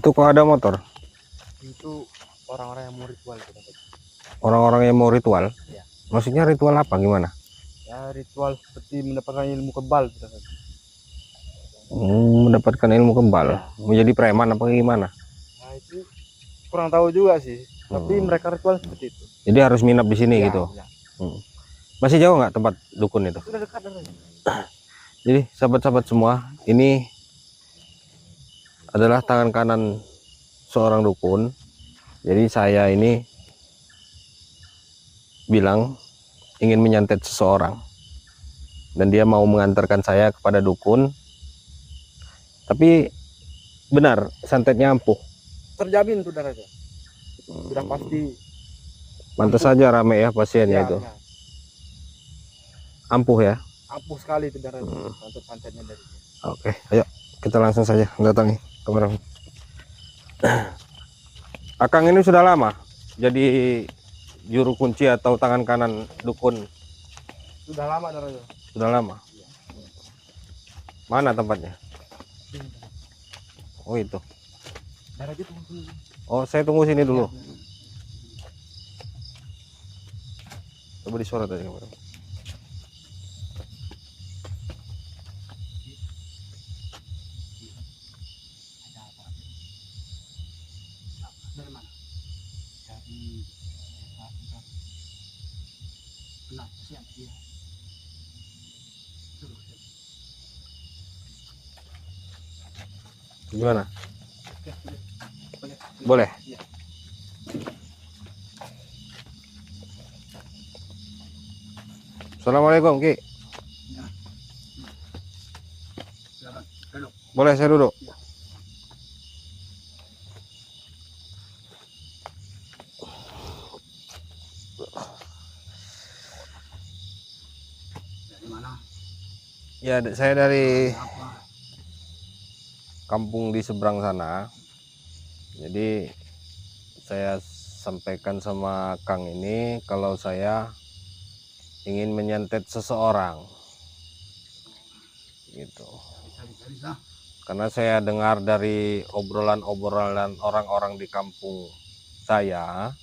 Itu kok ada motor? Itu orang-orang yang mau ritual. Orang-orang yang mau ritual? Ya. Maksudnya ritual apa? Gimana? Ya ritual seperti mendapatkan ilmu kebal. Mendapatkan ilmu kebal. Ya. Menjadi preman apa gimana? Nah itu kurang tahu juga sih. Tapi mereka ritual seperti itu. Jadi harus minap di sini Ya, gitu. ya. Masih jauh nggak tempat dukun itu? Sudah dekat. Jadi sahabat-sahabat semua, ini adalah tangan kanan seorang dukun. Jadi saya ini bilang ingin menyantet seseorang, dan dia mau mengantarkan saya kepada dukun. Tapi benar santetnya ampuh. Terjamin sudah Raja. Sudah pasti. Pantas saja rame ya pasiennya itu. Ya. Ampuh ya. Ampuh sekali itu darah untuk santetnya dari. Oke, ayo kita langsung saja datangi kamera. Akang ini sudah lama jadi juru kunci atau tangan kanan dukun? Sudah lama darah. Sudah lama. Mana tempatnya? Oh itu. Darah itu tunggu dulu. Oh saya tunggu sini dulu. Coba disorot aja kamera. Dari mana? Dari kenapa siap dia? Gimana? Boleh. Assalamualaikum Ki. Boleh saya duduk? Dari mana? Ya saya dari kampung di seberang sana. Jadi saya sampaikan sama Kang ini kalau saya ingin menyantet seseorang gitu. Bisa. Karena saya dengar dari obrolan-obrolan orang-orang di kampung saya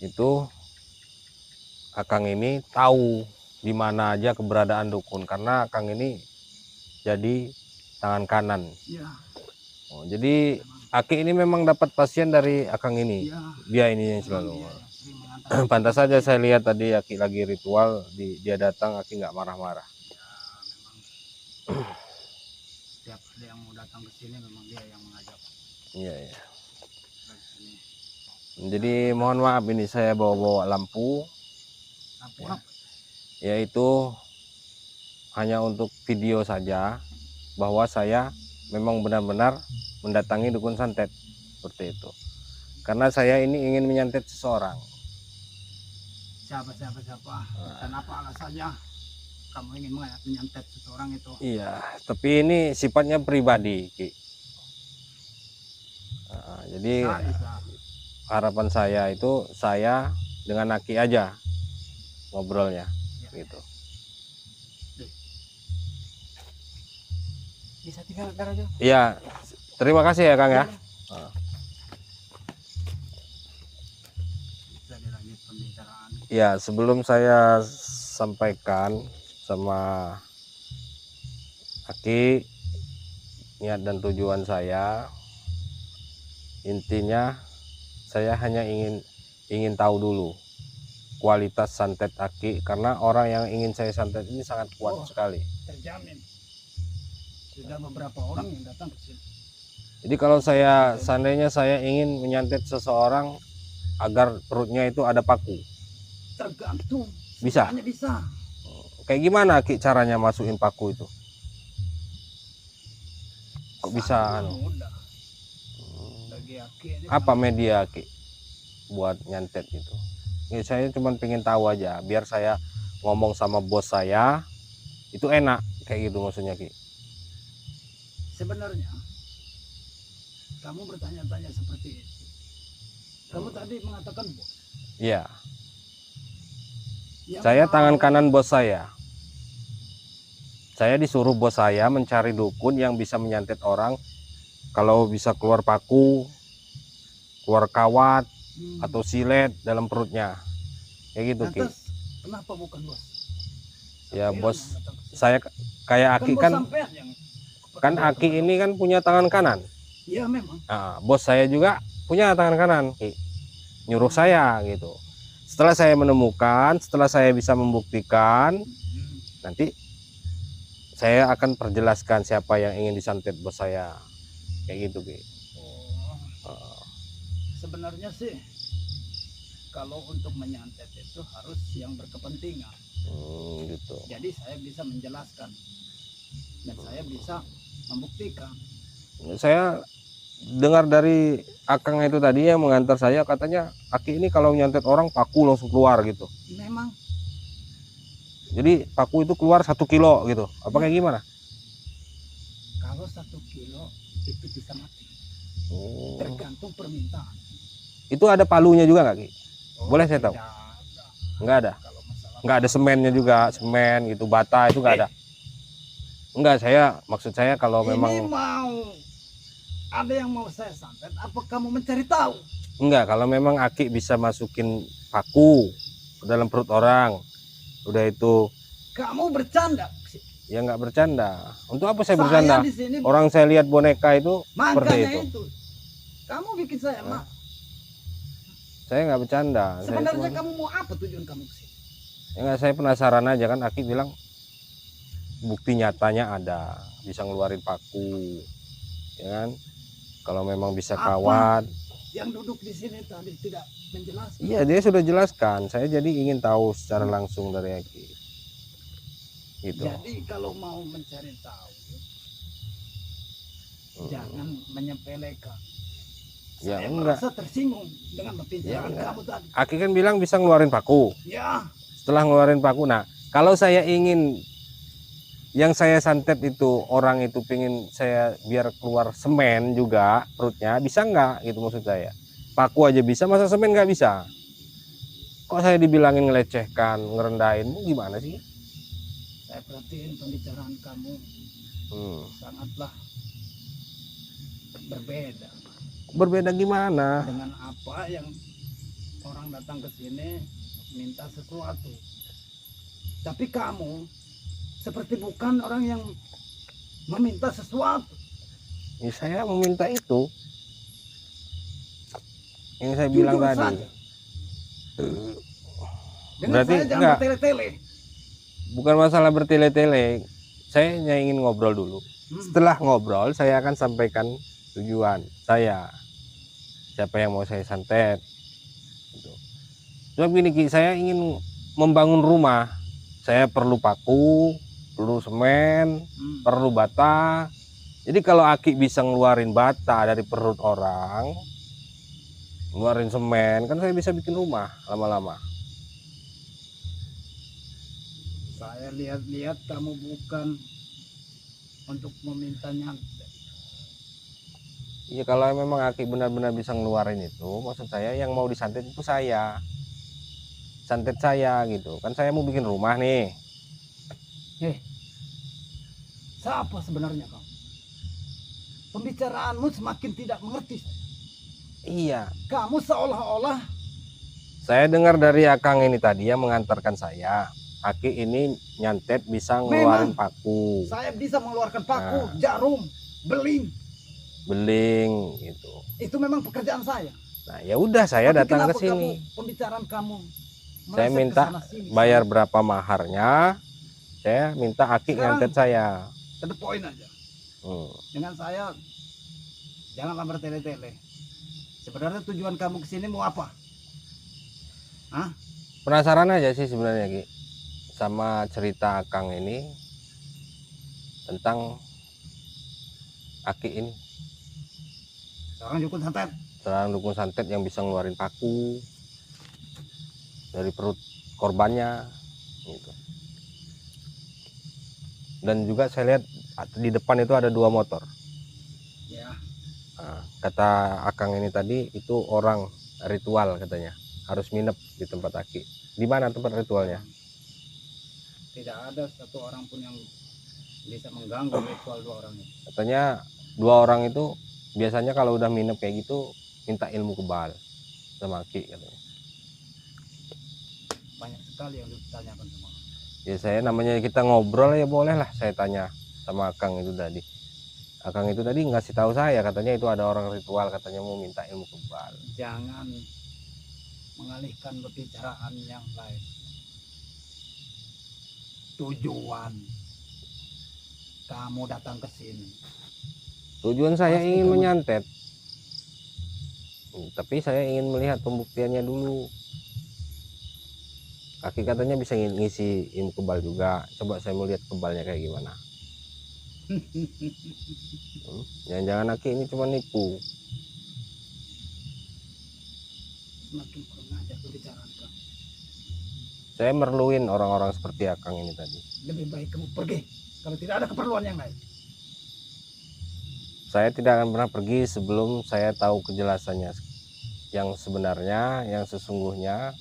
itu Akang ini tahu di mana aja keberadaan dukun, karena Akang ini jadi tangan kanan. Ya. Oh, jadi Aki ini memang dapat pasien dari Akang ini. Ya. Dia ini yang selalu. Pantas saja saya lihat tadi Aki lagi ritual, dia datang Aki nggak marah-marah. Ya, memang setiap ada yang mau datang ke sini memang dia yang mengajak. Iya, iya. Jadi mohon maaf ini saya bawa-bawa lampu. Lampu Ya. apa? Yaitu hanya untuk video saja bahwa saya memang benar-benar mendatangi dukun santet seperti itu. Karena saya ini ingin menyantet seseorang. Siapa? Dan apa alasannya kamu ingin menyantet seseorang itu? Iya, tapi ini sifatnya pribadi, Ki. Nah, jadi harapan saya itu saya dengan Aki aja ngobrolnya, ya. Gitu. Bisa tinggal ntar aja. Iya, terima kasih ya Kang ya. Ya, sebelum saya sampaikan sama Aki niat dan tujuan saya, intinya saya hanya ingin tahu dulu kualitas santet Aki, karena orang yang ingin saya santet ini sangat kuat sekali. Terjamin. Sudah beberapa orang yang datang ke sini. Jadi kalau saya seandainya saya ingin menyantet seseorang agar perutnya itu ada paku, tergantung. Bisa. Hanya bisa. Kayak gimana Ki caranya masukin paku itu? Kok bisa anu? Apa media Ki buat nyantet itu? Ya, saya cuma pengen tahu aja biar saya ngomong sama bos saya itu enak kayak gitu maksudnya Ki. Sebenarnya kamu bertanya-tanya seperti itu. Kamu tadi mengatakan bos. Iya. Saya tangan kanan bos saya. Saya disuruh bos saya mencari dukun yang bisa menyantet orang kalau bisa keluar paku, keluar kawat Hmm. atau silet dalam perutnya, kayak gitu Ki. Lantas kenapa bukan bos? Ya Sampean bos, yang datang ke sini. saya kayak Aki bos kan, sampean yang kan kepada Aki kepada ini bos. kan punya tangan kanan. Iya memang. Nah, bos saya juga punya tangan kanan, Ki. Nyuruh saya gitu. Setelah saya menemukan, setelah saya bisa membuktikan, Hmm. nanti saya akan perjelaskan siapa yang ingin disantet bos saya, kayak gitu Ki. Oh, sebenarnya sih kalau untuk menyantet itu harus yang berkepentingan. Gitu. Jadi saya bisa menjelaskan dan saya bisa membuktikan. Saya dengar dari Akang itu tadi yang mengantar saya, katanya Aki ini kalau nyantet orang paku langsung keluar gitu. Memang Jadi paku itu keluar 1 kilo gitu. Apa kayak gimana? kalau 1 kilo itu bisa mati. Oh. Tergantung permintaan. Itu ada palunya juga nggak Ki? Boleh saya tahu? Tidak ada. Nggak ada. Kalau masalah Nggak ada semennya juga, semen gitu, bata itu nggak ada. Enggak, maksud saya kalau ini memang mau ada yang mau saya santet, apa kamu mencari tahu? enggak, kalau memang Aki bisa masukin paku ke dalam perut orang, udah itu Kamu bercanda. ya nggak bercanda. Untuk apa saya Saya bercanda? di sini Orang saya lihat boneka itu seperti makanya itu. itu. Kamu bikin saya mak. Saya nggak bercanda. Sebenarnya kamu mau apa tujuan kamu ke sini? Ya nggak, saya penasaran aja kan. Aki bilang bukti nyatanya ada, bisa ngeluarin paku, ya kan? Kalau memang bisa Apa? kawat. Yang duduk di sini tadi tidak menjelaskan. Iya, dia sudah jelaskan. Saya jadi ingin tahu secara langsung dari Aki. Gitu. Jadi kalau mau mencari tahu, jangan menyepelekan. Ya, Saya enggak. merasa tersinggung dengan pembicaraan enggak. kamu tadi. Aki kan bilang bisa ngeluarin paku. Ya, Setelah ngeluarin paku, nah kalau saya ingin yang saya santet itu orang itu pingin saya biar keluar semen juga perutnya, bisa nggak gitu maksud saya. Paku aja bisa, masa semen nggak bisa? Kok saya dibilangin ngelecehkan, ngerendahin, gimana sih? saya perhatiin pembicaraan kamu sangatlah berbeda Berbeda gimana? dengan apa yang orang datang ke sini minta sesuatu. Tapi kamu seperti bukan orang yang meminta sesuatu. Ya, saya meminta itu yang saya Jujur bilang tadi. saja. Dengan Berarti saya jangan enggak. bertele-tele. Bukan masalah bertele-tele, saya hanya ingin ngobrol dulu. Setelah ngobrol, saya akan sampaikan tujuan saya, siapa yang mau saya santet. Gitu. Cuma gini Ki, saya ingin membangun rumah, saya perlu paku, perlu semen, perlu bata. Jadi kalau Aki bisa ngeluarin bata dari perut orang, ngeluarin semen, kan saya bisa bikin rumah lama-lama. Saya lihat-lihat kamu bukan untuk meminta nyantet. Iya, kalau memang Aki benar-benar bisa ngeluarin itu, maksud saya yang mau disantet itu saya. Santet saya gitu. Kan saya mau bikin rumah nih. Siapa sebenarnya kamu? Pembicaraanmu semakin tidak mengerti. Iya. Kamu seolah-olah Saya dengar dari Akang ini tadi yang mengantarkan saya. Aki ini nyantet bisa ngeluarin paku, saya bisa mengeluarkan paku, jarum, beling. beling gitu. Itu memang pekerjaan saya. Nah, ya udah saya Tapi datang ke kenapa sini. Pembicaraan kamu Saya meleset minta kesana sini? bayar berapa maharnya. Saya minta Aki Sekarang, nyantet saya. To the point aja. Dengan saya janganlah bertele-tele. Sebenarnya tujuan kamu kesini mau apa? Hah? Penasaran aja sih sebenarnya Ki, sama cerita Akang ini tentang Aki ini. Seorang dukun santet. Seorang dukun santet yang bisa ngeluarin paku dari perut korbannya gitu. Dan juga saya lihat di depan itu ada 2 motor. Ya. Nah, kata Akang ini tadi itu orang ritual katanya, harus nginep di tempat Aki. Di mana tempat ritualnya? Tidak ada satu orang pun yang bisa mengganggu ritual 2 orang itu. Katanya 2 orang itu biasanya kalau udah minum kayak gitu minta ilmu kebal sama Ki katanya. Banyak sekali yang ditanyakan sama orang. Ya saya namanya kita ngobrol ya boleh lah saya tanya sama Akang itu tadi. Akang itu tadi ngasih tahu saya katanya itu ada orang ritual katanya mau minta ilmu kebal. Jangan mengalihkan pembicaraan yang lain. Tujuan kamu datang ke sini. Tujuan saya Pasti ingin kamu- menyantet. Tapi saya ingin melihat pembuktiannya dulu. Kaki katanya bisa ngisi ilmu kebal juga. Coba saya mau lihat kebalnya kayak gimana. Jangan-jangan Aki ini cuma nipu. Semakin kurang ajar pembicaraan kamu. Saya merluin orang-orang seperti Akang ini tadi. Lebih baik kamu pergi kalau tidak ada keperluan yang lain. Saya tidak akan pernah pergi sebelum saya tahu kejelasannya yang sebenarnya, yang sesungguhnya.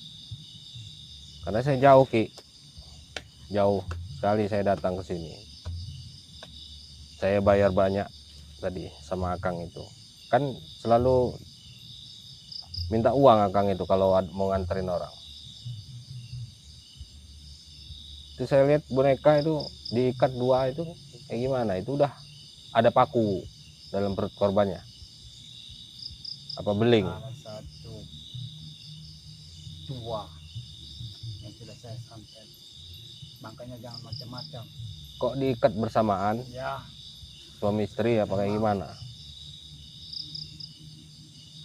Karena saya jauh Ki, jauh sekali saya datang ke sini. Saya bayar banyak tadi sama Akang itu. Kan selalu minta uang Akang itu kalau mau nganterin orang. Itu saya lihat boneka itu diikat dua itu kayak gimana? Itu udah ada paku dalam perut korbannya. Apa beling? Salah satu dua yang sudah saya santet. Makanya jangan macam-macam. Kok diikat bersamaan Ya, suami istri apa kayak gimana?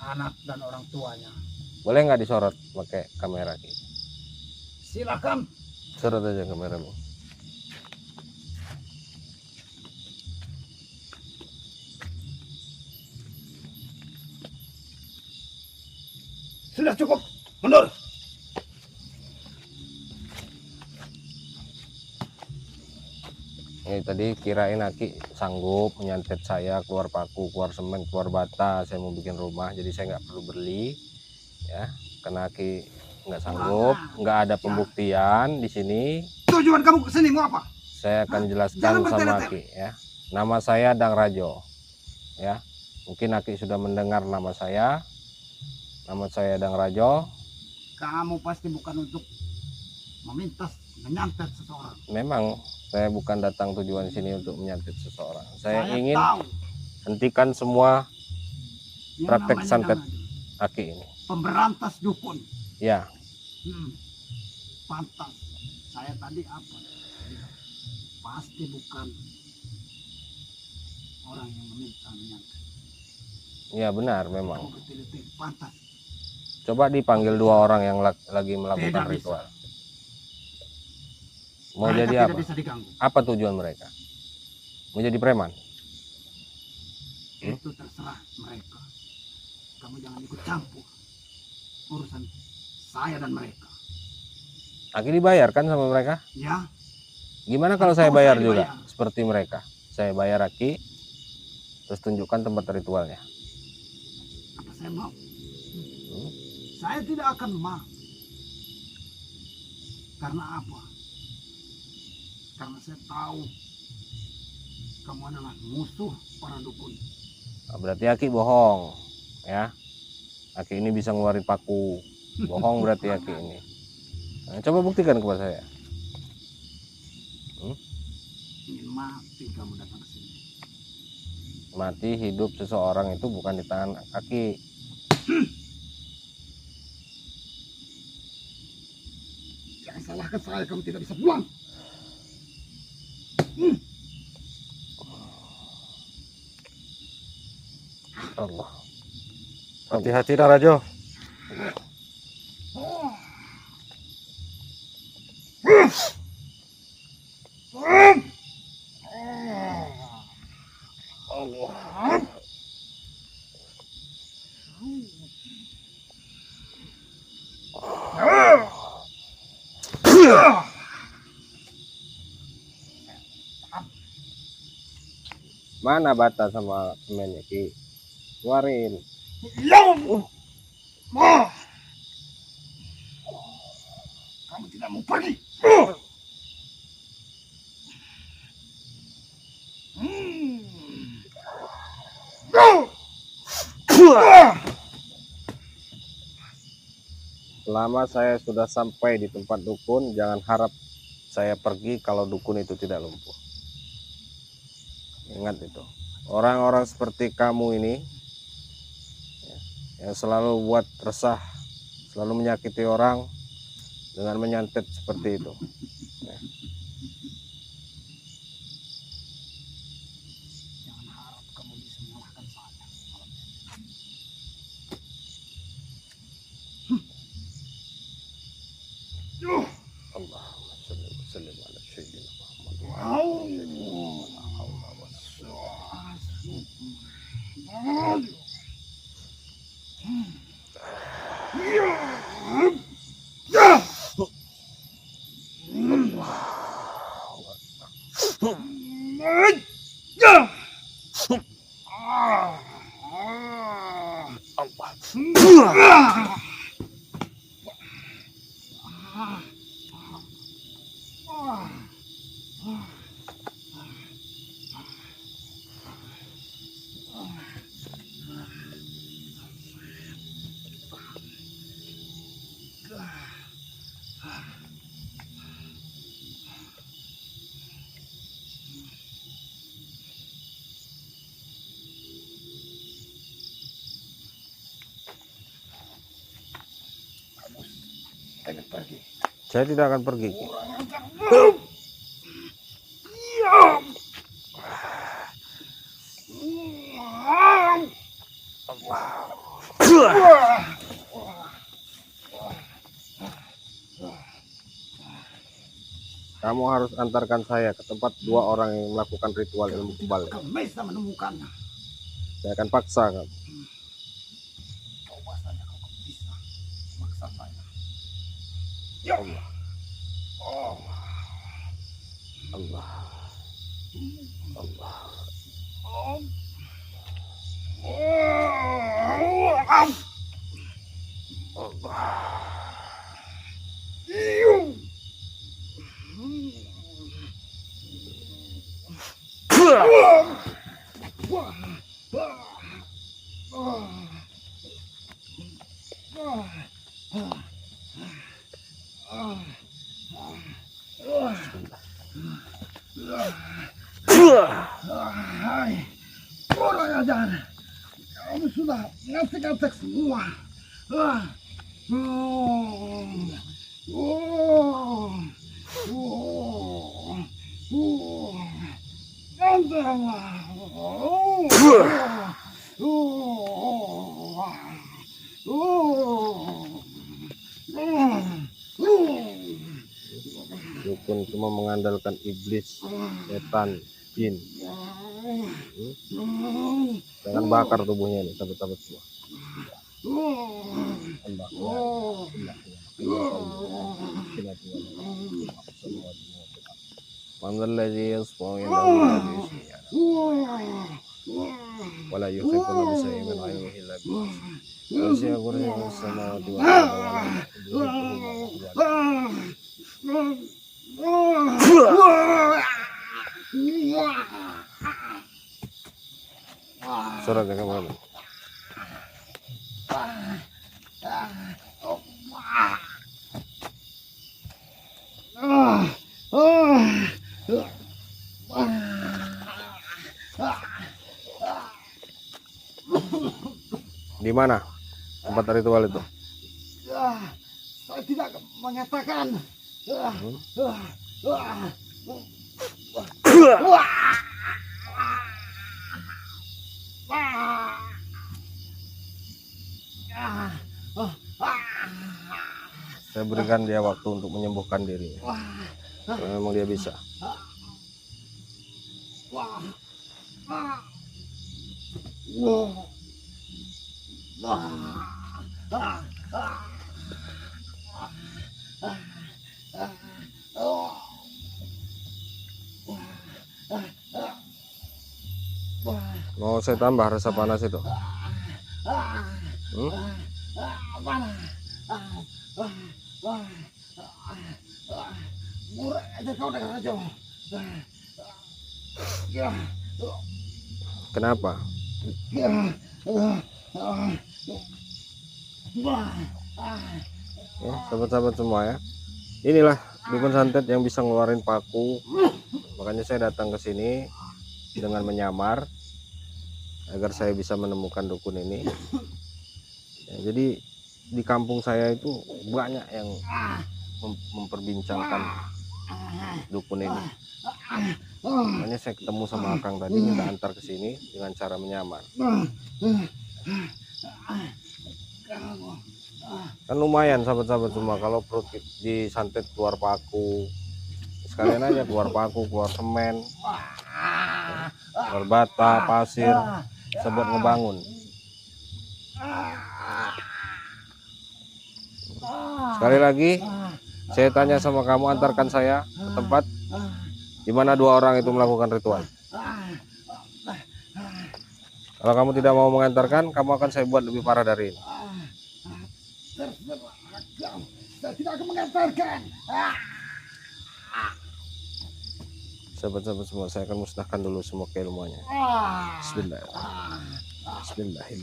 anak dan orang tuanya. Boleh nggak disorot pakai kamera Ki? Silakan. Sorot aja kameramu. Sudah cukup. Mundur. Ini tadi kirain Aki sanggup menyantet saya keluar paku, keluar semen, keluar bata. Saya mau bikin rumah, jadi saya nggak perlu beli, ya. Karena Aki nggak sanggup, nggak ada pembuktian di sini. Tujuan kamu kesini mau apa? Saya akan jelaskan Jangan sama bertele-tele. Aki, ya. Nama saya Dang Rajo, ya. Mungkin Aki sudah mendengar nama saya. Nama saya Dang Rajo. Kamu pasti bukan untuk meminta menyantet seseorang. Memang saya bukan datang tujuan sini untuk menyantet seseorang. Saya ingin tahu hentikan semua yang praktek namanya santet namanya Aki ini. pemberantas dukun. Ya, Pantas. Saya tadi apa? Pasti bukan orang yang meminta menyantet. ya benar memang. Kamu betul-betul pantas. Coba dipanggil dua orang yang lagi melakukan Tidak bisa. ritual. Mau Mereka jadi tidak apa? bisa diganggu. Apa tujuan mereka? Mau jadi preman? Itu terserah mereka. Kamu jangan ikut campur urusan saya dan mereka. Aki dibayarkan sama mereka? Ya, Gimana kalau Tentu saya bayar saya juga dibayar. seperti mereka? Saya bayar Aki, terus tunjukkan tempat ritualnya. apa saya mau? Saya tidak akan mau. Karena apa? Karena saya tahu kamu adalah musuh para dukun. Nah, berarti Aki bohong, ya. Aki ini bisa ngeluarin paku. Bohong berarti Aki ini. Nah, coba buktikan kepada saya. Ingin mati kamu datang ke sini. Mati hidup seseorang itu bukan di tangan Aki. Jangan salahkan saya, kamu tidak bisa pulang. Allah. Hati-hati dah Rajo. Mana bata sama semennya Ki? Keluarin. Kamu tidak mau pergi. selama saya sudah sampai di tempat dukun, jangan harap saya pergi kalau dukun itu tidak lumpuh. Ingat itu. Orang-orang seperti kamu ini yang selalu buat resah, selalu menyakiti orang dengan menyantet seperti itu. Jangan harap kamu bisa mengalahkan saya. Allahumma shalli wa sallim ala sayyidina Muhammad wa ala Wow. sayyidina Muhammad. La haula wa la Jangan pergi. Saya tidak akan pergi. Ki. Kamu harus antarkan saya ke tempat dua orang yang melakukan ritual ilmu kebal. Kamu bisa menemukannya. Saya akan paksa kamu. Coba saja kalau kamu bisa maksa saya. Ya Allah. Oh. Allah. Allah. Oh. Hai, orang ajar, kamu sudah ngasih-ngasih semua. Dukun cuma mengandalkan iblis, setan, jin. Jangan bakar tubuhnya ini, sabut-sabut semua. Manzalladzi yasfa'u indahu wala yuhibbuna bisyai'in min ilmihi illa bihi. Wasi'a kursiyuhu as-samawati wal ardi. Surat yang kemana? Di mana tempat ritual itu? Saya tidak mengatakan. Saya berikan dia waktu untuk menyembuhkan diri. Kalau memang dia bisa. Mau saya tambah rasa panas itu? Murah aja kau dengan Rajo. Kenapa? Ya, sahabat-sahabat semua ya. Inilah dukun santet yang bisa ngeluarin paku. Makanya saya datang ke sini dengan menyamar agar saya bisa menemukan dukun ini. Ya, jadi di kampung saya itu banyak yang memperbincangkan dukun ini. Makanya saya ketemu sama Akang tadi, minta antar ke sini dengan cara menyamar. Kan lumayan sahabat-sahabat semua kalau perut disantet keluar paku. Sekalian aja keluar paku, keluar semen, keluar bata, pasir, sebut ngebangun. Sekali lagi saya tanya sama kamu, antarkan saya ke tempat di mana 2 orang itu melakukan ritual. Kalau kamu tidak mau mengantarkan, kamu akan saya buat lebih parah dari ini. Saya tidak akan mengantarkan. Sahabat-sahabat semua, saya akan musnahkan dulu semua keilmuannya. Bismillahirrahmanirrahim.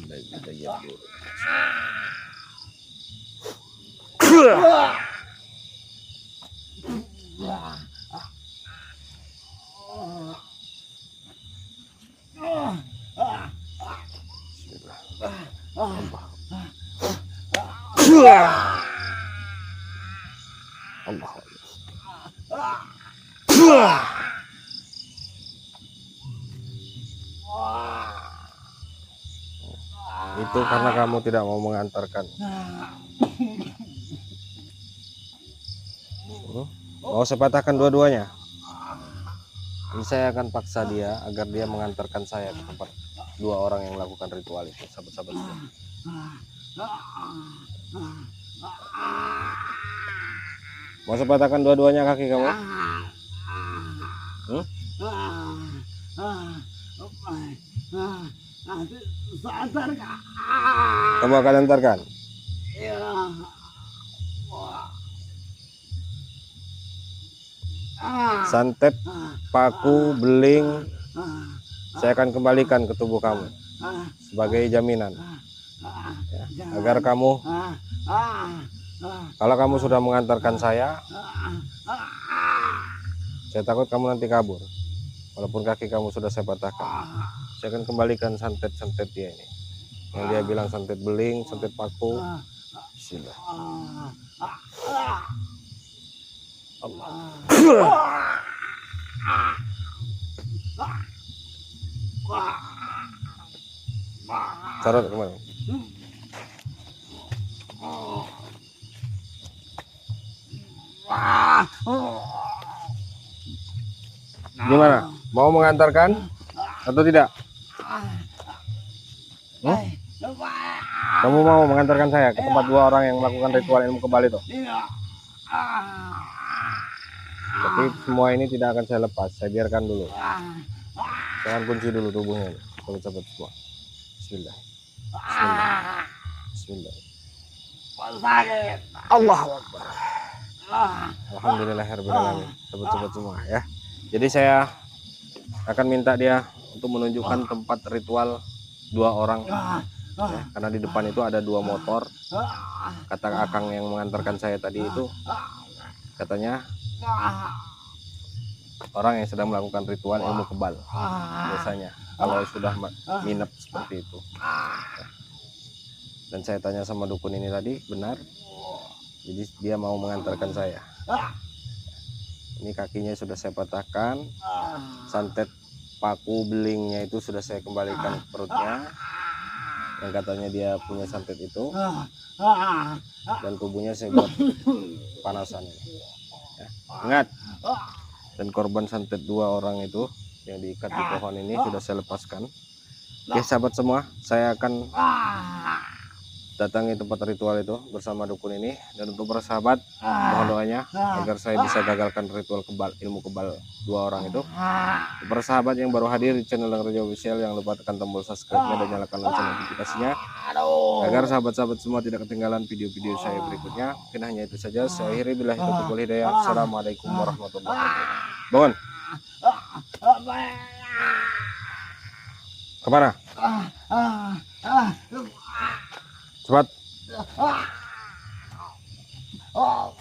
Allah. Itu karena kamu tidak mau mengantarkan. Mau saya patahkan dua-duanya. Ini saya akan paksa dia agar dia mengantarkan saya ke tempat 2 orang yang melakukan ritual itu, sahabat-sahabat semua. Mau saya patahkan dua-duanya kaki kamu? Kamu akan antarkan? Santet, paku, beling, saya akan kembalikan ke tubuh kamu sebagai jaminan ya, agar kamu, kalau kamu sudah mengantarkan saya takut kamu nanti kabur. Walaupun kaki kamu sudah saya patahkan, saya akan kembalikan santet-santet dia ini, yang dia bilang santet beling, santet paku. Bismillah. Allah. Carot kemana? Gimana? Mau mengantarkan atau tidak? Kamu mau mengantarkan saya ke tempat 2 orang yang melakukan ritual ilmu kebal itu? Tapi semua ini tidak akan saya lepas, saya biarkan dulu. Saya akan kunci dulu tubuhnya, sahabat-sahabat semua. Bismillah. Bismillah. Bismillah. Allahu Akbar. Alhamdulillahirrahmanirrahim, sahabat-sahabat semua ya. Jadi saya akan minta dia untuk menunjukkan tempat ritual 2 orang ya, karena di depan itu ada 2 motor. Kata Akang yang mengantarkan saya tadi itu, katanya orang yang sedang melakukan ritual ilmu kebal biasanya kalau sudah minap seperti itu. Dan saya tanya sama dukun ini tadi, benar, jadi dia mau mengantarkan saya. Ini kakinya sudah saya patahkan, santet paku belingnya itu sudah saya kembalikan ke perutnya, yang katanya dia punya santet itu, dan tubuhnya saya buat panasan ini ya. Ingat, dan korban santet 2 orang itu yang diikat di pohon ini sudah saya lepaskan. Oke sahabat semua, saya akan datangi tempat ritual itu bersama dukun ini, dan untuk para sahabat mohon doanya agar saya bisa gagalkan ritual kebal, ilmu kebal 2 orang itu. Untuk para sahabat yang baru hadir di channel Lang Rejo Official, yang lupa tekan tombol subscribe-nya dan nyalakan lonceng notifikasinya agar sahabat-sahabat semua tidak ketinggalan video-video saya berikutnya. Mungkin hanya itu saja, saya akhiri, billahi taufiq wal hidayah. Assalamualaikum warahmatullahi wabarakatuh. Bangun. Kemana? Cepat. Oh.